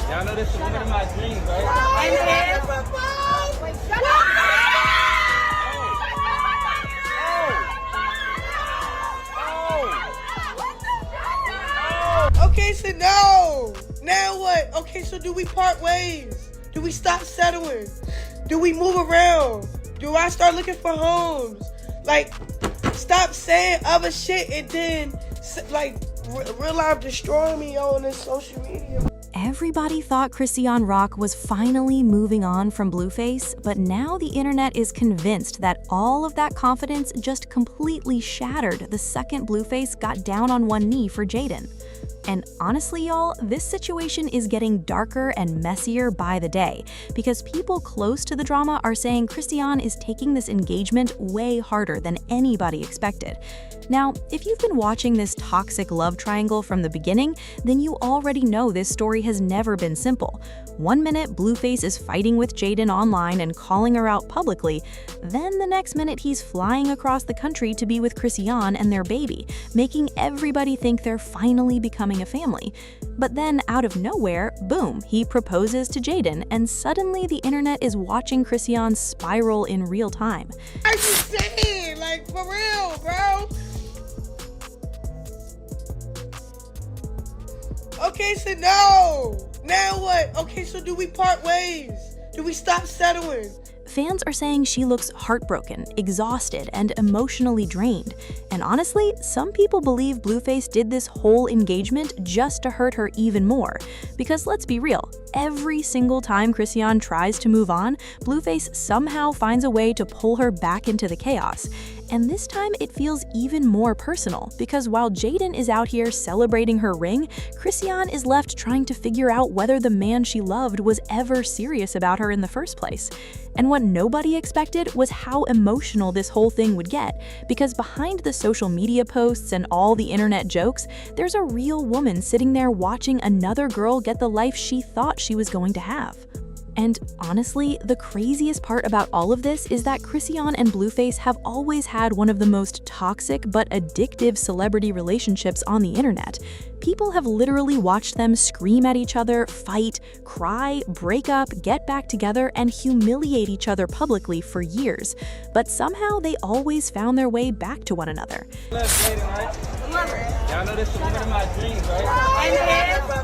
Y'all know this is one of my dreams, right? And then, okay, so no. Now what? Okay, so do we part ways? Do we stop settling? Do we move around? Do I start looking for homes? Like, stop saying other shit and then, like, real life destroying me on this social media. Everybody thought Chrisean Rock was finally moving on from Blueface, but now the internet is convinced that all of that confidence just completely shattered the second Blueface got down on one knee for Jaidyn. And honestly, y'all, this situation is getting darker and messier by the day because people close to the drama are saying Chrisean is taking this engagement way harder than anybody expected. Now, if you've been watching this toxic love triangle from the beginning, then you already know this story has never been simple. One minute, Blueface is fighting with Jaidyn online and calling her out publicly. Then the next minute, he's flying across the country to be with Chrisean and their baby, making everybody think they're finally becoming a family. But then, out of nowhere, boom, he proposes to Jaidyn, and suddenly the internet is watching Chrisean spiral in real time. I just saying, like, for real, bro. Okay, so no. Now what? Okay, so do we part ways? Do we stop settling? Fans are saying she looks heartbroken, exhausted, and emotionally drained. And honestly, some people believe Blueface did this whole engagement just to hurt her even more. Because let's be real, every single time Chrisean tries to move on, Blueface somehow finds a way to pull her back into the chaos. And this time it feels even more personal because while Jaidyn is out here celebrating her ring, Chrisean is left trying to figure out whether the man she loved was ever serious about her in the first place. And what nobody expected was how emotional this whole thing would get, because behind the social media posts and all the internet jokes, there's a real woman sitting there watching another girl get the life she thought she was going to have. And honestly, the craziest part about all of this is that Chrisean and Blueface have always had one of the most toxic but addictive celebrity relationships on the internet. People have literally watched them scream at each other, fight, cry, break up, get back together, and humiliate each other publicly for years. But somehow they always found their way back to one another. Y'all know this is one of my dreams, right? and then,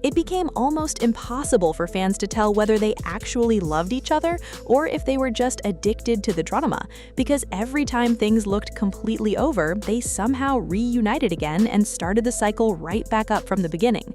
It became almost impossible for fans to tell whether they actually loved each other or if they were just addicted to the drama, because every time things looked completely over, they somehow reunited again and started the cycle right back up from the beginning.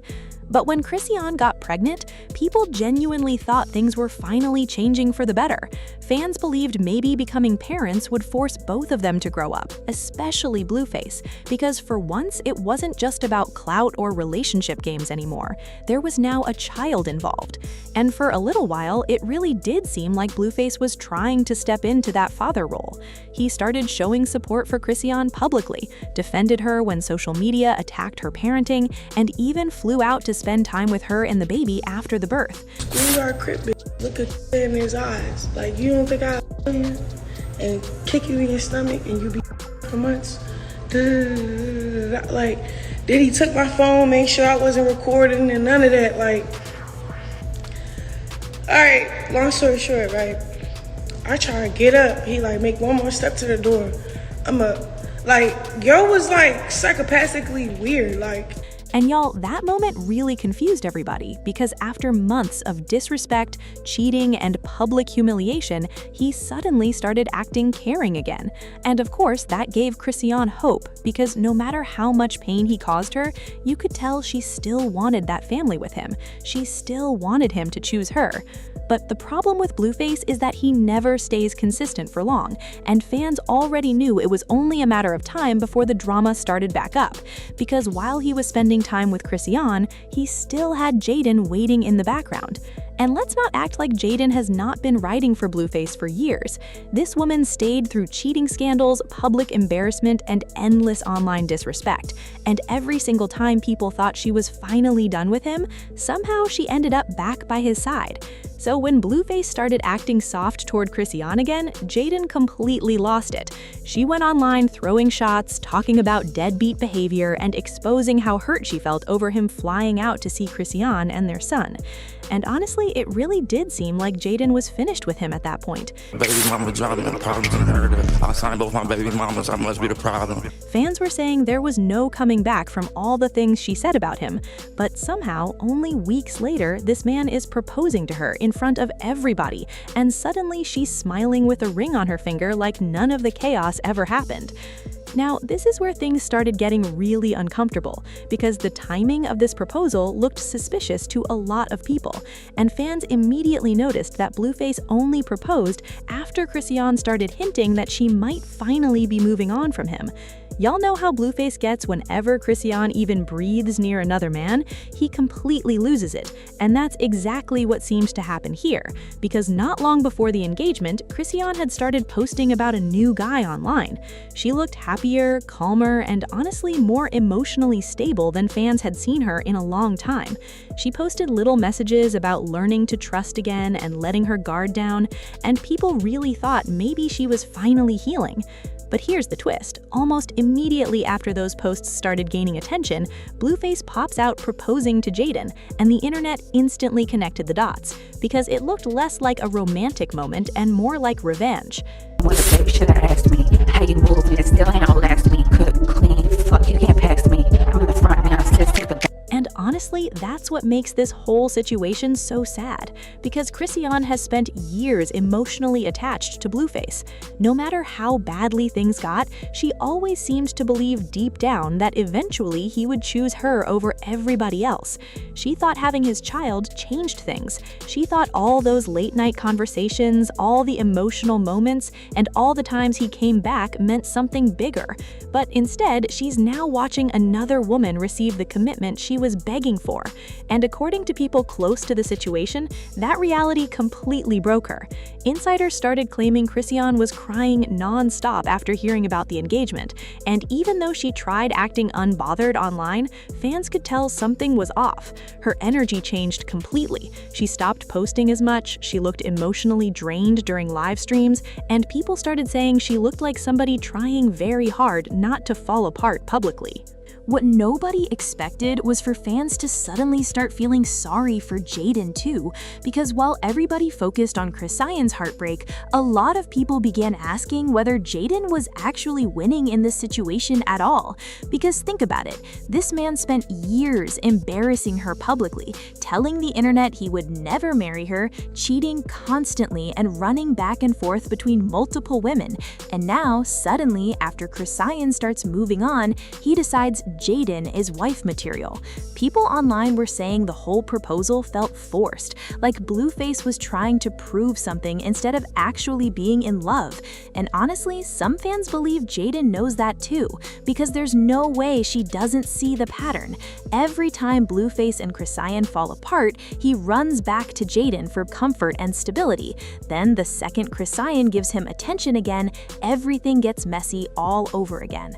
But when Chrisean got pregnant, people genuinely thought things were finally changing for the better. Fans believed maybe becoming parents would force both of them to grow up, especially Blueface, because for once it wasn't just about clout or relationship games anymore. There was now a child involved. And for a little while, it really did seem like Blueface was trying to step into that father role. He started showing support for Chrisean publicly, defended her when social media attacked her parenting, and even flew out to spend time with her and the baby after the birth. You are a crip bitch. Look at in his eyes. Like, you don't think I you and kick you in your stomach and you be for months? Like, then he took my phone, make sure I wasn't recording and none of that. Like, all right, long story short, right? I try to get up. He like make one more step to the door. I'm up. Like, yo was like psychopathically weird. Like, and y'all, that moment really confused everybody because after months of disrespect, cheating, and public humiliation, he suddenly started acting caring again. And of course, that gave Chrisean hope because no matter how much pain he caused her, you could tell she still wanted that family with him. She still wanted him to choose her. But the problem with Blueface is that he never stays consistent for long, and fans already knew it was only a matter of time before the drama started back up, because while he was spending time with Chrisean, he still had Jaidyn waiting in the background. And let's not act like Jaidyn has not been writing for Blueface for years. This woman stayed through cheating scandals, public embarrassment, and endless online disrespect. And every single time people thought she was finally done with him, somehow she ended up back by his side. So when Blueface started acting soft toward Chrisean again, Jaidyn completely lost it. She went online throwing shots, talking about deadbeat behavior, and exposing how hurt she felt over him flying out to see Chrisean and their son. And honestly, it really did seem like Jaidyn was finished with him at that point. Baby mama driving the problems and her. I signed both my baby mamas, I must be the problem. Fans were saying there was no coming back from all the things she said about him, but somehow, only weeks later, this man is proposing to her in front of everybody, and suddenly she's smiling with a ring on her finger like none of the chaos ever happened. Now, this is where things started getting really uncomfortable, because the timing of this proposal looked suspicious to a lot of people, and fans immediately noticed that Blueface only proposed after Chrisean started hinting that she might finally be moving on from him. Y'all know how Blueface gets whenever Chrisean even breathes near another man? He completely loses it, and that's exactly what seems to happen here, because not long before the engagement, Chrisean had started posting about a new guy online. She looked happier, calmer, and honestly more emotionally stable than fans had seen her in a long time. She posted little messages about learning to trust again and letting her guard down, and people really thought maybe she was finally healing. But here's the twist. Almost immediately after those posts started gaining attention, Blueface pops out proposing to Jaidyn, and the internet instantly connected the dots, because it looked less like a romantic moment and more like revenge. Well, the baby should have asked me how you move me. It still ain't outlast me. Cook, clean, fuck, you can't pass me. I'm in the front now, sis, take the And honestly, that's what makes this whole situation so sad, because Chrisean has spent years emotionally attached to Blueface. No matter how badly things got, she always seemed to believe deep down that eventually he would choose her over everybody else. She thought having his child changed things. She thought all those late-night conversations, all the emotional moments, and all the times he came back meant something bigger. But instead, she's now watching another woman receive the commitment she was begging for. And according to people close to the situation, that reality completely broke her. Insiders started claiming Chrisean was crying non-stop after hearing about the engagement, and even though she tried acting unbothered online, fans could tell something was off. Her energy changed completely. She stopped posting as much, she looked emotionally drained during live streams, and people started saying she looked like somebody trying very hard not to fall apart publicly. What nobody expected was for fans to suddenly start feeling sorry for Jaidyn too, because while everybody focused on Chrisean's heartbreak, a lot of people began asking whether Jaidyn was actually winning in this situation at all. Because think about it, this man spent years embarrassing her publicly, telling the internet he would never marry her, cheating constantly and running back and forth between multiple women. And now, suddenly, after Chrisean starts moving on, he decides Jaidyn is wife material. People online were saying the whole proposal felt forced, like Blueface was trying to prove something instead of actually being in love. And honestly, some fans believe Jaidyn knows that too, because there's no way she doesn't see the pattern. Every time Blueface and Chrisean fall apart, he runs back to Jaidyn for comfort and stability. Then the second Chrisean gives him attention again, everything gets messy all over again.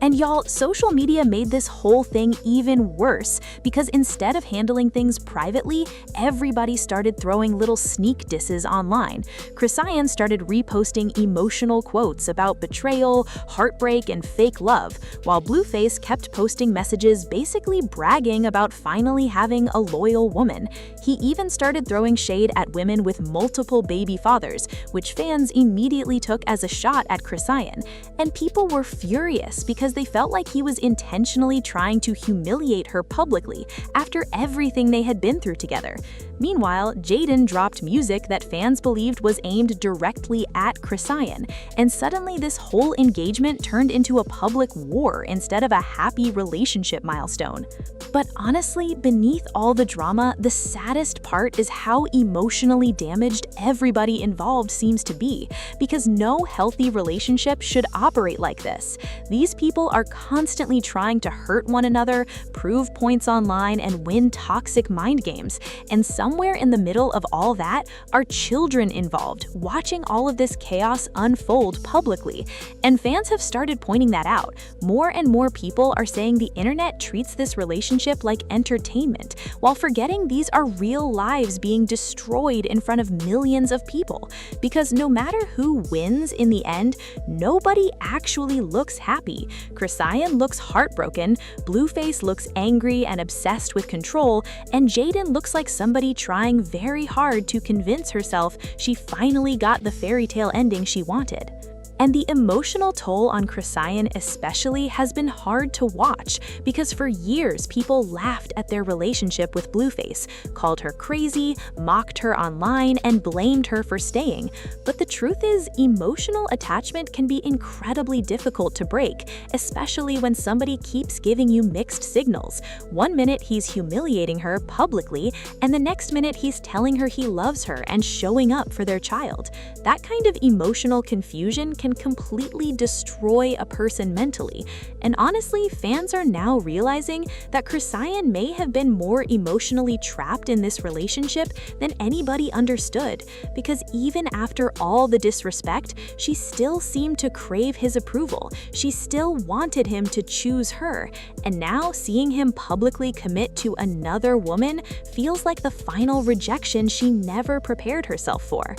And y'all, social media made this whole thing even worse, because instead of handling things privately, everybody started throwing little sneak disses online. Chrisean started reposting emotional quotes about betrayal, heartbreak, and fake love, while Blueface kept posting messages basically bragging about finally having a loyal woman. He even started throwing shade at women with multiple baby fathers, which fans immediately took as a shot at Chrisean. And people were furious because they felt like he was intentionally trying to humiliate her publicly after everything they had been through together. Meanwhile, Jaidyn dropped music that fans believed was aimed directly at Chrisean, and suddenly this whole engagement turned into a public war instead of a happy relationship milestone. But honestly, beneath all the drama, the saddest part is how emotionally damaged everybody involved seems to be, because no healthy relationship should operate like this. These people people are constantly trying to hurt one another, prove points online, and win toxic mind games. And somewhere in the middle of all that are children involved, watching all of this chaos unfold publicly. And fans have started pointing that out. More and more people are saying the internet treats this relationship like entertainment, while forgetting these are real lives being destroyed in front of millions of people. Because no matter who wins in the end, nobody actually looks happy. Chrisean looks heartbroken, Blueface looks angry and obsessed with control, and Jaidyn looks like somebody trying very hard to convince herself she finally got the fairy tale ending she wanted. And the emotional toll on Chrisean especially has been hard to watch, because for years people laughed at their relationship with Blueface, called her crazy, mocked her online, and blamed her for staying. But the truth is, emotional attachment can be incredibly difficult to break, especially when somebody keeps giving you mixed signals. One minute he's humiliating her publicly, and the next minute he's telling her he loves her and showing up for their child. That kind of emotional confusion can completely destroy a person mentally. And honestly, fans are now realizing that Chrisean may have been more emotionally trapped in this relationship than anybody understood, because even after all the disrespect, she still seemed to crave his approval. She still wanted him to choose her. And now seeing him publicly commit to another woman feels like the final rejection she never prepared herself for.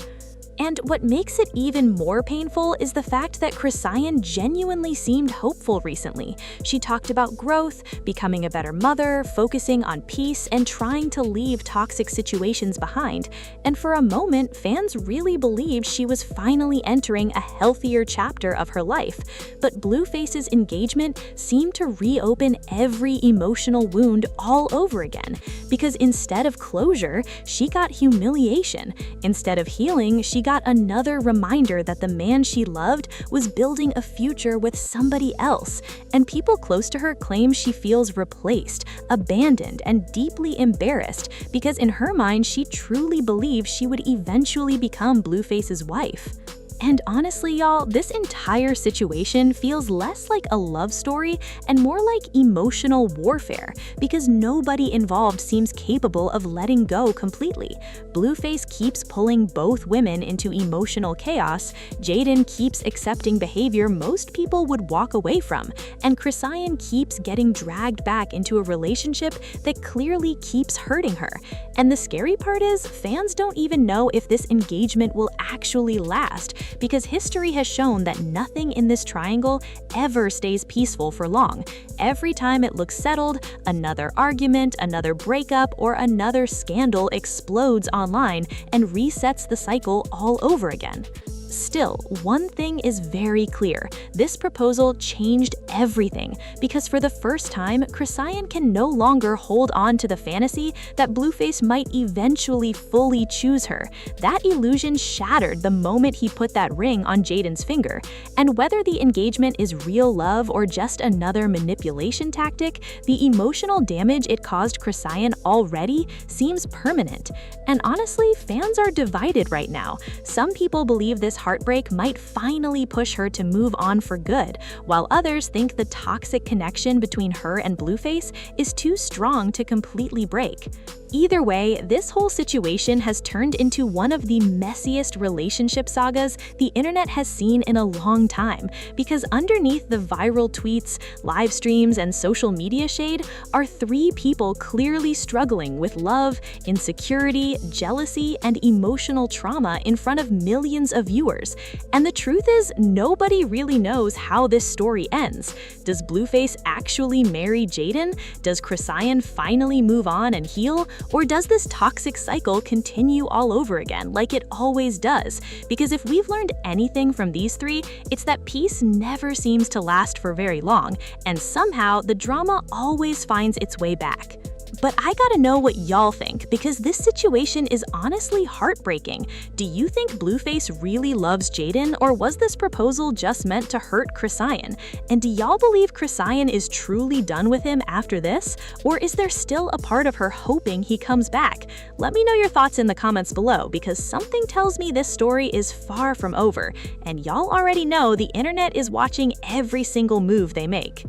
And what makes it even more painful is the fact that Chrisean genuinely seemed hopeful recently. She talked about growth, becoming a better mother, focusing on peace, and trying to leave toxic situations behind. And for a moment, fans really believed she was finally entering a healthier chapter of her life. But Blueface's engagement seemed to reopen every emotional wound all over again. Because instead of closure, she got humiliation. Instead of healing, she got another reminder that the man she loved was building a future with somebody else. And people close to her claim she feels replaced, abandoned, and deeply embarrassed, because in her mind she truly believes she would eventually become Blueface's wife. And honestly, y'all, this entire situation feels less like a love story and more like emotional warfare, because nobody involved seems capable of letting go completely. Blueface keeps pulling both women into emotional chaos, Jaidyn keeps accepting behavior most people would walk away from, and Chrisean keeps getting dragged back into a relationship that clearly keeps hurting her. And the scary part is, fans don't even know if this engagement will actually last, because history has shown that nothing in this triangle ever stays peaceful for long. Every time it looks settled, another argument, another breakup, or another scandal explodes online and resets the cycle all over again. Still, one thing is very clear. This proposal changed everything, because for the first time, Chrisean can no longer hold on to the fantasy that Blueface might eventually fully choose her. That illusion shattered the moment he put that ring on Jaidyn's finger. And whether the engagement is real love or just another manipulation tactic, the emotional damage it caused Chrisean already seems permanent. And honestly, fans are divided right now. Some people believe this heartbreak might finally push her to move on for good, while others think the toxic connection between her and Blueface is too strong to completely break. Either way, this whole situation has turned into one of the messiest relationship sagas the internet has seen in a long time, because underneath the viral tweets, live streams, and social media shade are three people clearly struggling with love, insecurity, jealousy, and emotional trauma in front of millions of viewers. And the truth is, nobody really knows how this story ends. Does Blueface actually marry Jaidyn? Does Chrisean finally move on and heal? Or does this toxic cycle continue all over again like it always does? Because if we've learned anything from these three, it's that peace never seems to last for very long, and somehow the drama always finds its way back. But I gotta know what y'all think, because this situation is honestly heartbreaking. Do you think Blueface really loves Jaidyn, or was this proposal just meant to hurt Chrisean? And do y'all believe Chrisean is truly done with him after this? Or is there still a part of her hoping he comes back? Let me know your thoughts in the comments below, because something tells me this story is far from over, and y'all already know the internet is watching every single move they make.